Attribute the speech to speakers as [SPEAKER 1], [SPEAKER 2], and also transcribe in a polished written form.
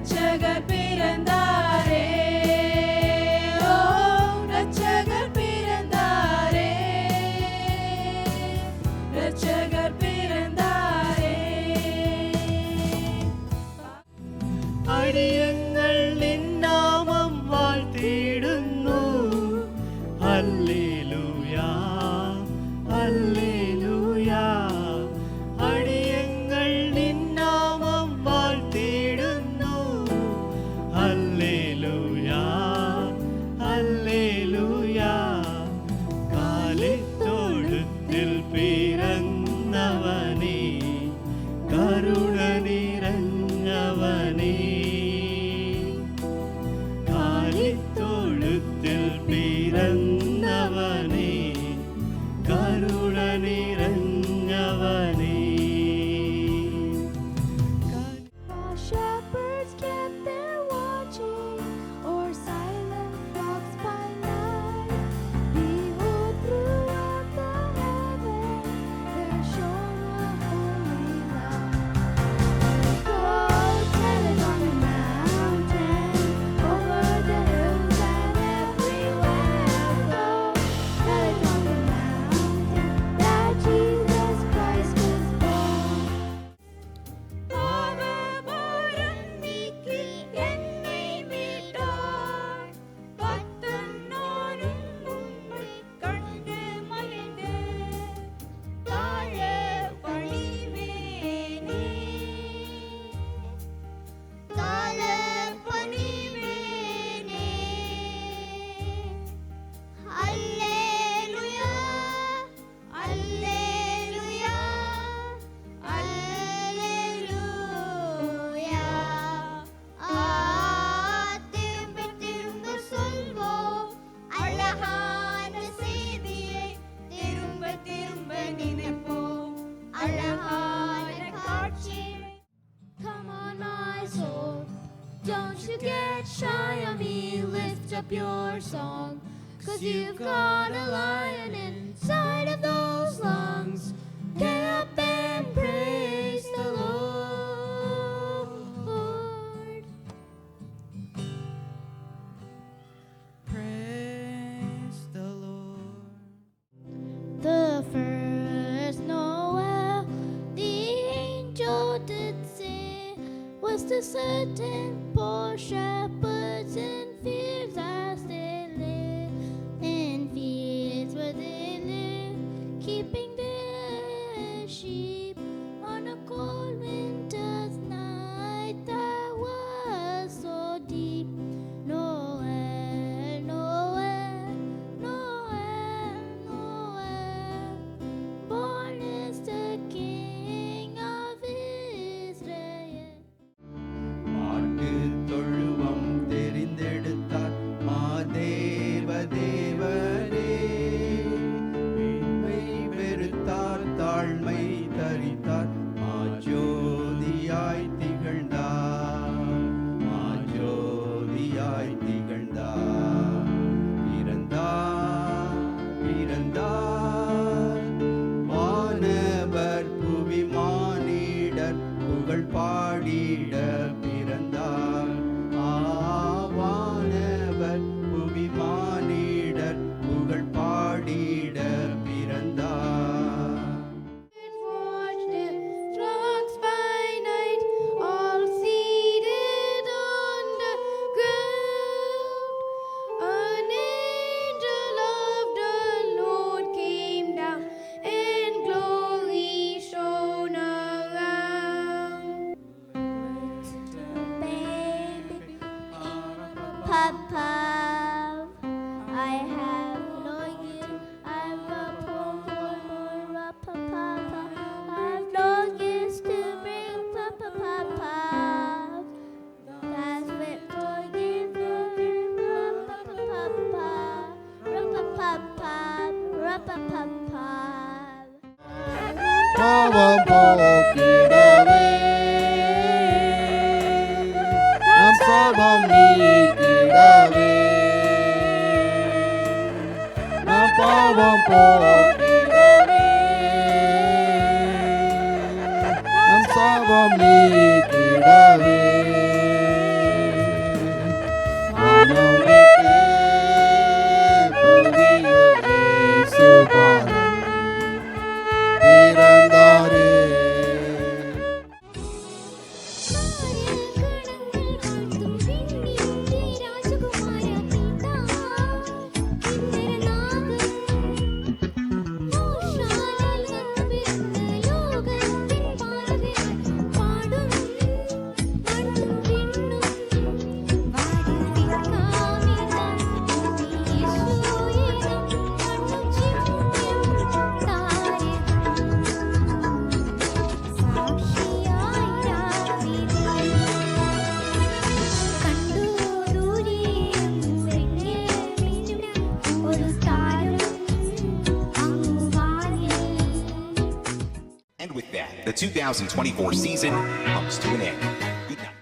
[SPEAKER 1] ரட்சகர் பிறந்தாரே, ஓ ரட்சகர் பிறந்தாரே, ரட்சகர் பிறந்தாரே.
[SPEAKER 2] അടിയങ്ങൾ നിന്നാമം വാഴ്ത്തിയിടുന്നു. ഹല്ലേലൂയ ഹല്ലേലൂയ. അടിയങ്ങൾ നിന്നാമം വാഴ്ത്തിയിടുന്നു. ഹല്ലേലൂയ ഹല്ലേലൂയ. കാലിത്തൊഴുത്തിൽ പിറന്നവനേ, കരുണ നിറഞ്ഞവനേ, കാലിത്തൊഴുത്തിൽ പിറന്നവനേ, കരുണ നിറഞ്ഞവനേ.
[SPEAKER 3] While shepherds kept their watching o'er silent flocks by night, behold, throughout the heaven there shone a holy light. Go tell it on the mountain, over the hills and everywhere. Go tell it on the mountain that Jesus Christ was born. பாவபாரம் நீக்கி என்னை மீட்டார், பத்தன்னோரும் உம்மை கண்டு மகிழ்ந்து தாழ பணிவேனே, தாழ பணிவேனே. அல்லேலூயா அல்லேலூயா அல்லேலூயா. திரும்ப திரும்ப சொல்வோம் அழகான செய்தியை, திரும்ப திரும்ப நினைப்போம் அழகான காட்சியை. Come on my soul, don't you get shy on me, lift up your song, 'cause you've got a lion inside of those lungs. Get up and praise the Lord.
[SPEAKER 2] Praise the Lord.
[SPEAKER 3] The first Noel the angel did say was to certain poor shepherds in fields as they live, in fields where they live, keeping their sheep on a cold winter's night that was so deep. Noel, Noel, Noel, Noel, born is the King of Israel.
[SPEAKER 4] மாட்டு தொழுவம் தெரிந்தெடுத்தார் மாதேவ தேவனே, மேன்மை வெறுத்தார் தாழ்மை தரித்தார், மாஜோதியாய் திகழ்ந்தார், மாஜோதியாய் திகழ்ந்தார். பிறந்தார் பிறந்தார் வானவர் புவி மானிடர் புகழ் பாடிட பிறந்தார். வானவர் புவி மானிடர் புகழ் பாடிட பிறந்தார்.
[SPEAKER 3] Watched him, flocks by night, all seated on the ground. An angel of the Lord came down, and glory shone around. Baby, Papa, I have no you. I'm a poor Papa. I've no gifts to bring Papa. That's what forgive Papa.
[SPEAKER 4] பாவம் போக்கிடவே நம் சாபம் நீக்கிடவே, நம் பாவம் போக்கிடவே நம் சாபம் நீக்கிடவே,
[SPEAKER 5] with that, the 2024 season comes to an end. Good night.